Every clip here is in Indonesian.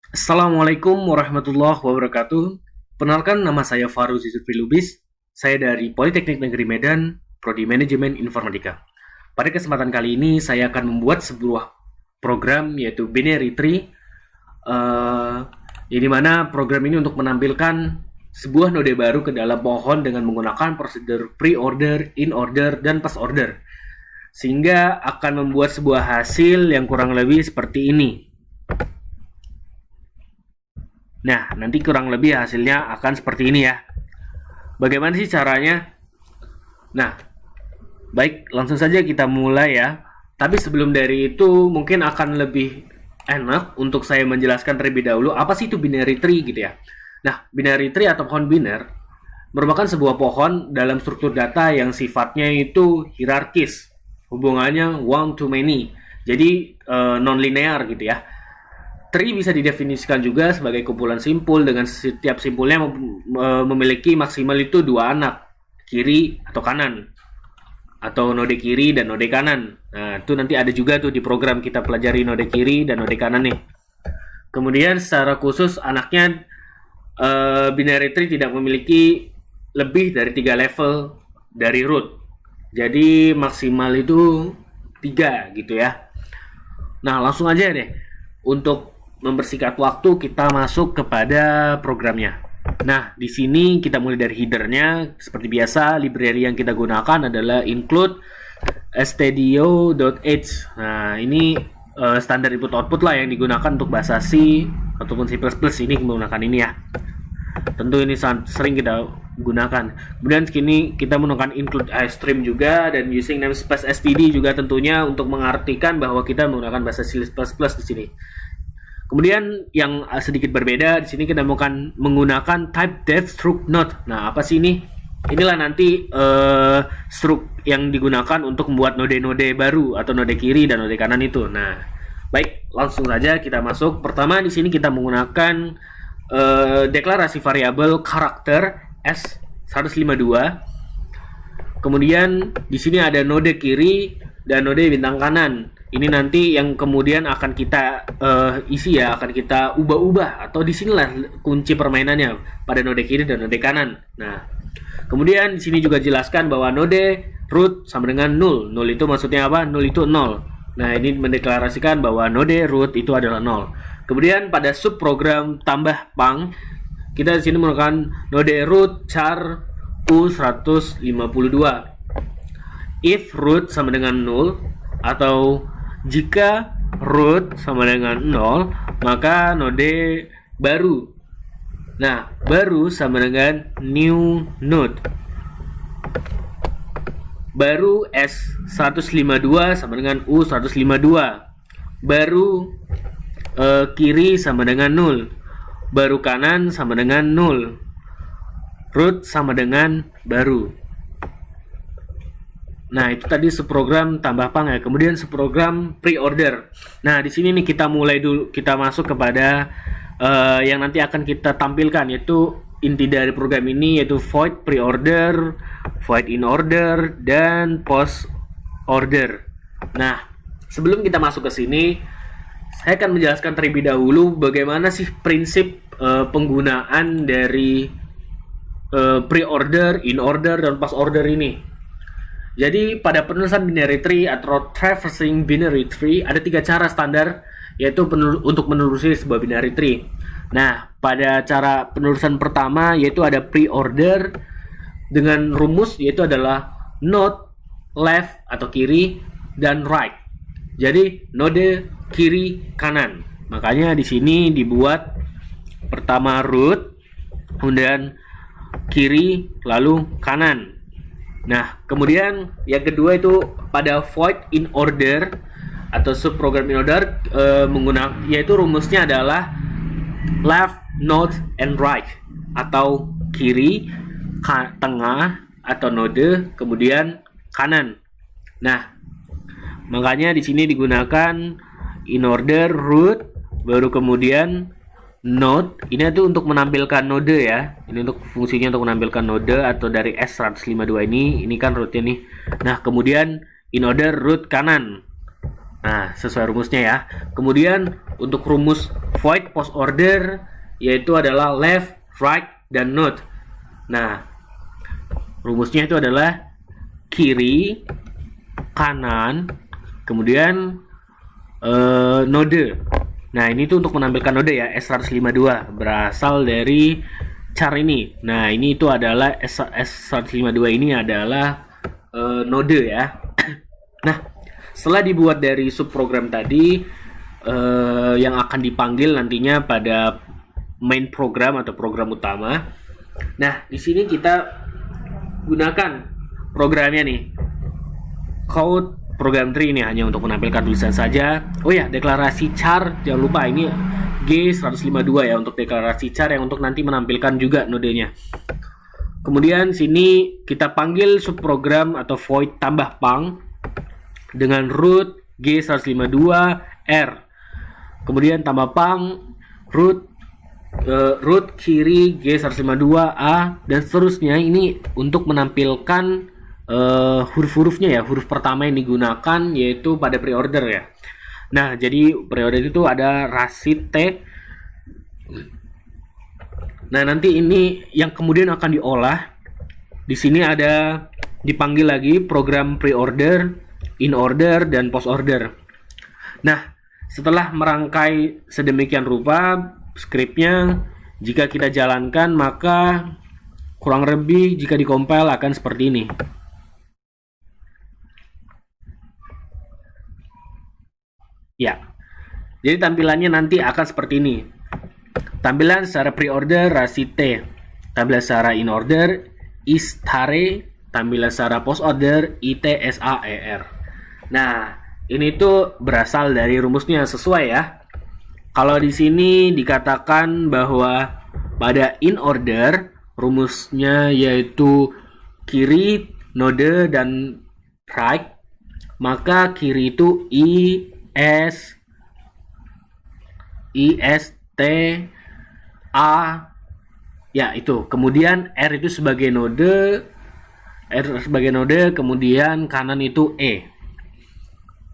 Assalamualaikum warahmatullahi wabarakatuh. Perkenalkan, nama saya Faru Zulfikri Lubis. Saya dari Politeknik Negeri Medan, Prodi Manajemen Informatika. Pada kesempatan kali ini saya akan membuat sebuah program yaitu Binary Tree, di mana program ini untuk menampilkan sebuah node baru ke dalam pohon dengan menggunakan prosedur pre-order, in-order, dan post-order. Sehingga akan membuat sebuah hasil yang kurang lebih seperti ini. Nah, nanti kurang lebih hasilnya akan seperti ini ya. Bagaimana sih caranya? Nah, baik, langsung saja kita mulai ya. Tapi sebelum dari itu mungkin akan lebih enak untuk saya menjelaskan terlebih dahulu apa sih itu binary tree gitu ya. Nah, binary tree atau pohon biner merupakan sebuah pohon dalam struktur data yang sifatnya itu hierarkis. Hubungannya one to many. Jadi non-linear gitu ya. Tree bisa didefinisikan juga sebagai kumpulan simpul dengan setiap simpulnya memiliki maksimal itu dua anak, kiri atau kanan, atau node kiri dan node kanan. Nah, itu nanti ada juga tuh di program kita pelajari node kiri dan node kanan nih. Kemudian secara khusus anaknya binary tree tidak memiliki lebih dari 3 level dari root. Jadi maksimal itu 3 gitu ya. Nah, langsung aja deh. Untuk mempersingkat waktu kita masuk kepada programnya. Nah, di sini kita mulai dari headernya. Seperti biasa, library yang kita gunakan adalah include stdio.h. Nah, ini standar input output lah yang digunakan untuk bahasa C ataupun C++. Ini menggunakan ini ya. Tentu ini sering kita gunakan. Kemudian sini kita menggunakan include iStream juga, dan using namespace std juga tentunya untuk mengartikan bahwa kita menggunakan bahasa C++ di sini. Kemudian yang sedikit berbeda di sini kita menggunakan type def struct node. Nah, apa sih ini? Inilah nanti struct yang digunakan untuk membuat node-node baru atau node kiri dan node kanan itu. Nah, baik, langsung saja kita masuk. Pertama di sini kita menggunakan deklarasi variabel karakter S152. Kemudian di sini ada node kiri dan node bintang kanan. Ini nanti yang kemudian akan kita isi ya, akan kita ubah-ubah, atau disinilah kunci permainannya pada node kiri dan node kanan. Nah, kemudian di sini juga jelaskan bahwa node root sama dengan 0. 0 itu maksudnya apa? 0 itu 0. Nah, ini mendeklarasikan bahwa node root itu adalah 0. Kemudian pada subprogram tambah pang, kita di sini menggunakan node root char U152. If root sama dengan 0, atau jika root sama dengan 0, maka node baru. Nah, baru sama dengan new node. Baru S152 sama dengan U152. Baru kiri sama dengan 0. Baru kanan sama dengan 0. Root sama dengan baru. Nah, itu tadi subprogram tambah pang ya. Kemudian subprogram pre-order. Nah, di sini nih kita mulai dulu, kita masuk kepada yang nanti akan kita tampilkan, yaitu inti dari program ini, yaitu void pre-order, void in order, dan post order. Nah, sebelum kita masuk ke sini, saya akan menjelaskan terlebih dahulu bagaimana sih prinsip penggunaan dari pre-order, in order, dan post order ini. Jadi pada penulisan binary tree atau traversing binary tree ada 3 cara standar, yaitu untuk menelusuri sebuah binary tree. Nah, pada cara penulisan pertama yaitu ada pre-order dengan rumus yaitu adalah node left atau kiri dan right. Jadi node kiri kanan. Makanya di sini dibuat pertama root, kemudian kiri lalu kanan. Nah, kemudian yang kedua itu pada void in order atau subprogram in order menggunakan, yaitu rumusnya adalah left, node, and right, atau kiri, tengah atau node, kemudian kanan. Nah, makanya di sini digunakan in order root, baru kemudian node. Ini tuh untuk menampilkan node ya. Ini untuk fungsinya untuk menampilkan node atau dari S152 ini kan rootnya nih. Nah, kemudian in order root kanan. Nah, sesuai rumusnya ya. Kemudian untuk rumus void post order yaitu adalah left, right, dan node. Nah, rumusnya itu adalah kiri, kanan, kemudian node. Nah, ini tuh untuk menampilkan node ya, S152 berasal dari char ini. Nah, ini itu adalah S152 ini adalah node ya. Nah, setelah dibuat dari subprogram tadi yang akan dipanggil nantinya pada main program atau program utama. Nah, di sini kita gunakan programnya nih. Code program tree ini hanya untuk menampilkan tulisan saja. Oh ya, deklarasi char jangan lupa ini G152 ya untuk deklarasi char yang untuk nanti menampilkan juga nodenya. Kemudian sini kita panggil subprogram atau void tambah pang dengan root G152 R. Kemudian tambah pang root kiri G152A dan seterusnya. Ini untuk menampilkan huruf-hurufnya ya. Huruf pertama yang digunakan yaitu pada pre-order ya. Nah, jadi pre-order itu ada rasi T. Nah, nanti ini yang kemudian akan diolah. Di sini ada dipanggil lagi program pre-order, in order, dan post order. Nah, setelah merangkai sedemikian rupa skripnya, jika kita jalankan maka kurang lebih jika dikompil akan seperti ini. Ya, jadi tampilannya nanti akan seperti ini. Tampilan secara pre-order rasi T, tampilan secara in order istare, tampilan secara post order ITSAER. Nah, ini tuh berasal dari rumusnya sesuai ya. Kalau di sini dikatakan bahwa pada in order rumusnya yaitu kiri, node, dan right, maka kiri itu T A ya itu. Kemudian R itu sebagai node, kemudian kanan itu E.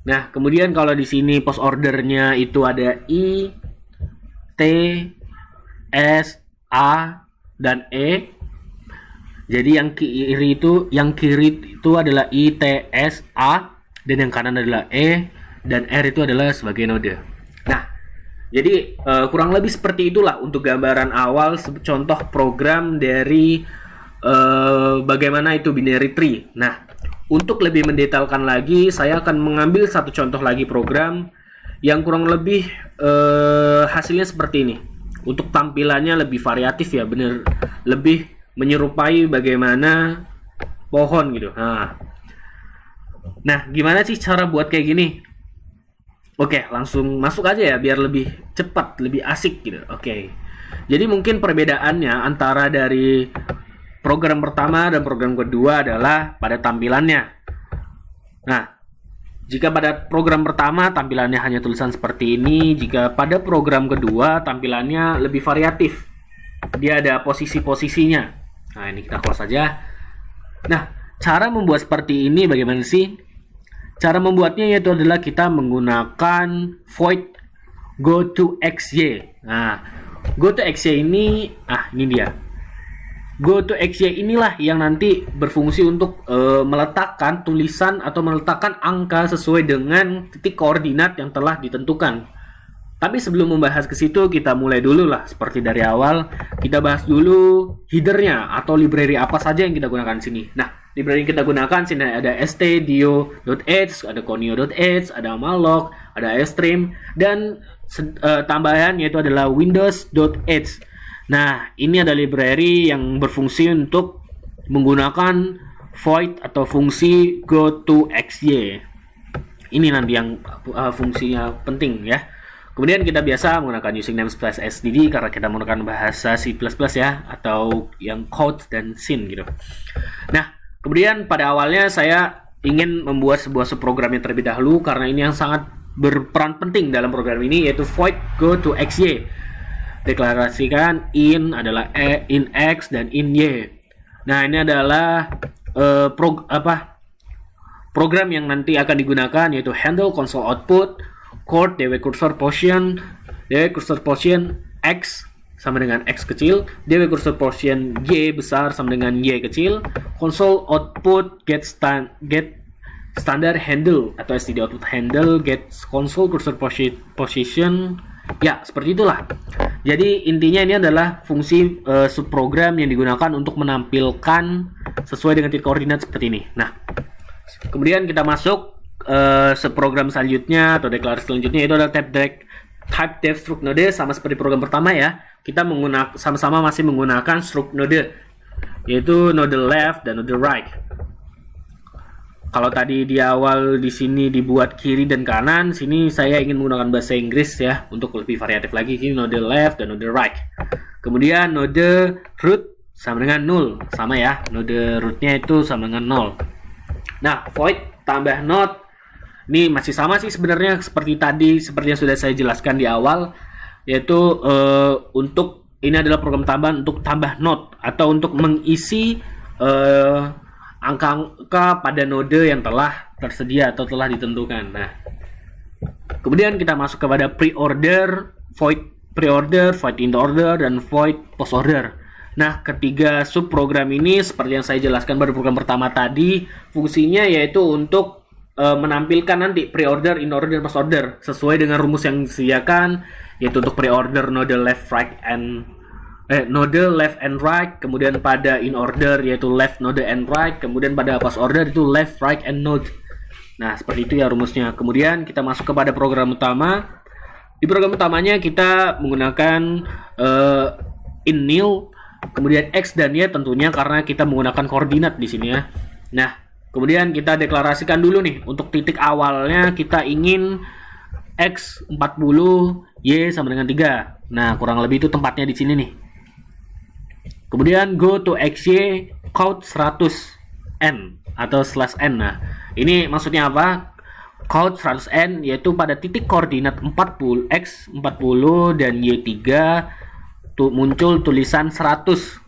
Nah, kemudian kalau di sini post ordernya itu ada I, T, S, A, dan E. Jadi yang kiri itu adalah I, T, S, A, dan yang kanan adalah E, dan R itu adalah sebagai node. Nah, jadi kurang lebih seperti itulah untuk gambaran awal contoh program dari bagaimana itu binary tree. Nah, untuk lebih mendetailkan lagi, saya akan mengambil satu contoh lagi program yang kurang lebih hasilnya seperti ini. Untuk tampilannya lebih variatif ya, bener lebih menyerupai bagaimana pohon gitu. Nah, gimana sih cara buat kayak gini? Oke, langsung masuk aja ya biar lebih cepat, lebih asik gitu. Oke. Jadi mungkin perbedaannya antara dari program pertama dan program kedua adalah pada tampilannya. Nah, jika pada program pertama tampilannya hanya tulisan seperti ini, jika pada program kedua tampilannya lebih variatif. Dia ada posisi-posisinya. Nah, ini kita close saja. Nah, cara membuat seperti ini bagaimana sih? Cara membuatnya yaitu adalah kita menggunakan void goToXY. Nah, goToXY ini, ini dia. goToXY inilah yang nanti berfungsi untuk meletakkan tulisan atau meletakkan angka sesuai dengan titik koordinat yang telah ditentukan. Tapi sebelum membahas ke situ, kita mulai dulu lah seperti dari awal. Kita bahas dulu headernya atau library apa saja yang kita gunakan di sini. Nah, library yang kita gunakan sini ada stdio.h, ada conio.h, ada malloc, ada stream, dan tambahan yaitu adalah windows.h. Nah, ini ada library yang berfungsi untuk menggunakan void atau fungsi goToXY. Ini nanti yang fungsinya penting ya. Kemudian kita biasa menggunakan using namespace std karena kita menggunakan bahasa C++ ya, atau yang code dan scene gitu. Nah, kemudian pada awalnya saya ingin membuat sebuah subprogram yang terlebih dahulu karena ini yang sangat berperan penting dalam program ini, yaitu void goToXY. Deklarasikan in adalah in x dan in y. Nah, ini adalah program yang nanti akan digunakan, yaitu handle console output, chord dw cursor position x sama dengan x kecil, dw cursor position y besar sama dengan y kecil, console output get standard handle atau std output handle get console cursor position. Ya, seperti itulah. Jadi intinya ini adalah fungsi subprogram yang digunakan untuk menampilkan sesuai dengan titik koordinat seperti ini. Nah, kemudian kita masuk subprogram selanjutnya atau deklarasi selanjutnya, itu adalah type def struct node. Sama seperti program pertama ya, kita sama-sama masih menggunakan struct node, yaitu node left dan node right. Kalau tadi di awal di sini dibuat kiri dan kanan, sini saya ingin menggunakan bahasa Inggris ya untuk lebih variatif lagi. Ini node left dan node right. Kemudian node root sama dengan 0, sama ya. Node rootnya itu sama dengan 0. Nah, void tambah node ini masih sama sih sebenarnya seperti tadi, seperti yang sudah saya jelaskan di awal, yaitu untuk ini adalah program tambahan untuk tambah node atau untuk mengisi angka-angka pada node yang telah tersedia atau telah ditentukan. Nah, kemudian kita masuk kepada pre-order, void in order, dan void post order. Nah, ketiga subprogram ini seperti yang saya jelaskan pada program pertama tadi, fungsinya yaitu untuk menampilkan nanti pre-order, in order, dan post order sesuai dengan rumus yang disediakan, yaitu untuk pre-order node left and right, kemudian pada in order yaitu left node and right, kemudian pada post order itu left, right, and node. Nah, seperti itu ya rumusnya. Kemudian kita masuk kepada program utama. Di program utamanya kita menggunakan in nil, kemudian x dan y tentunya karena kita menggunakan koordinat di sini ya. Nah, kemudian kita deklarasikan dulu nih untuk titik awalnya kita ingin x 40, y sama dengan 3. Nah, kurang lebih itu tempatnya di sini nih. Kemudian go to xy count 100n atau /n. Nah, ini maksudnya apa? Count 100n yaitu pada titik koordinat 40 x 40 dan y 3 muncul tulisan 100.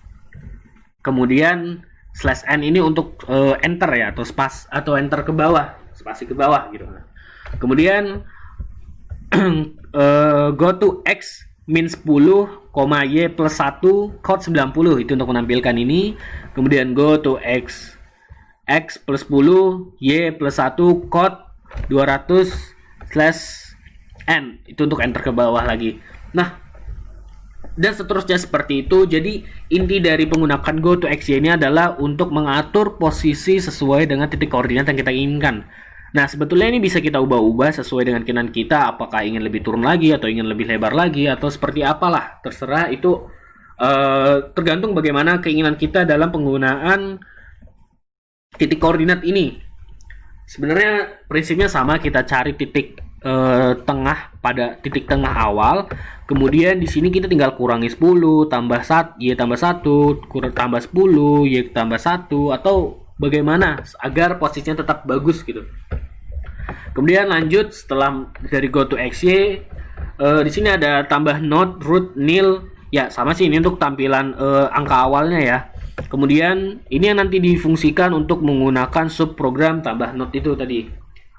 Kemudian /n ini untuk enter ya, atau enter ke bawah, spasi ke bawah gitu. Kemudian go to x min 10, y plus 1, code 90 itu untuk menampilkan ini. Kemudian go to x plus 10, y plus 1, code 200/n itu untuk enter ke bawah lagi. Nah, dan seterusnya seperti itu. Jadi inti dari menggunakan go to xy ini adalah untuk mengatur posisi sesuai dengan titik koordinat yang kita inginkan. Nah, sebetulnya ini bisa kita ubah-ubah sesuai dengan keinginan kita, apakah ingin lebih turun lagi atau ingin lebih lebar lagi atau seperti apalah, terserah. Itu tergantung bagaimana keinginan kita dalam penggunaan titik koordinat ini. Sebenarnya prinsipnya sama, kita cari titik tengah pada titik tengah awal. Kemudian di sini kita tinggal kurangi 10 tambah 1, y tambah 1, tambah 10, y tambah 1, atau bagaimana agar posisinya tetap bagus gitu. Kemudian lanjut setelah dari go to xy, di sini ada tambah node, root, nil. Ya, sama sih, ini untuk tampilan angka awalnya ya. Kemudian ini yang nanti difungsikan untuk menggunakan subprogram tambah node itu tadi,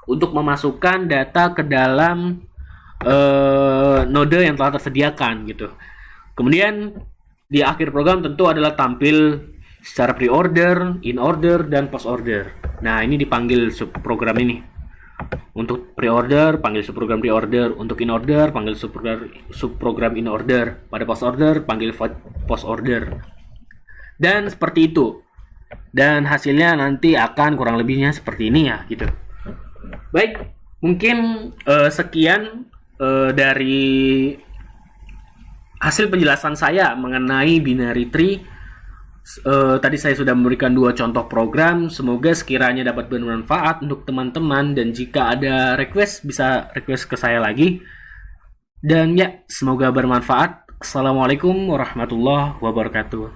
untuk memasukkan data ke dalam node yang telah tersediakan gitu. Kemudian di akhir program tentu adalah tampil secara pre-order, in order, dan post order. Nah, ini dipanggil subprogram ini. Untuk pre-order panggil subprogram pre-order, untuk in order panggil subprogram in order, pada post order panggil post order. Dan seperti itu. Dan hasilnya nanti akan kurang lebihnya seperti ini ya gitu. Baik, mungkin sekian dari hasil penjelasan saya mengenai binary tree. Tadi saya sudah memberikan 2 contoh program. Semoga sekiranya dapat bermanfaat untuk teman-teman, dan jika ada request bisa request ke saya lagi. Dan ya, semoga bermanfaat. Assalamualaikum warahmatullahi wabarakatuh.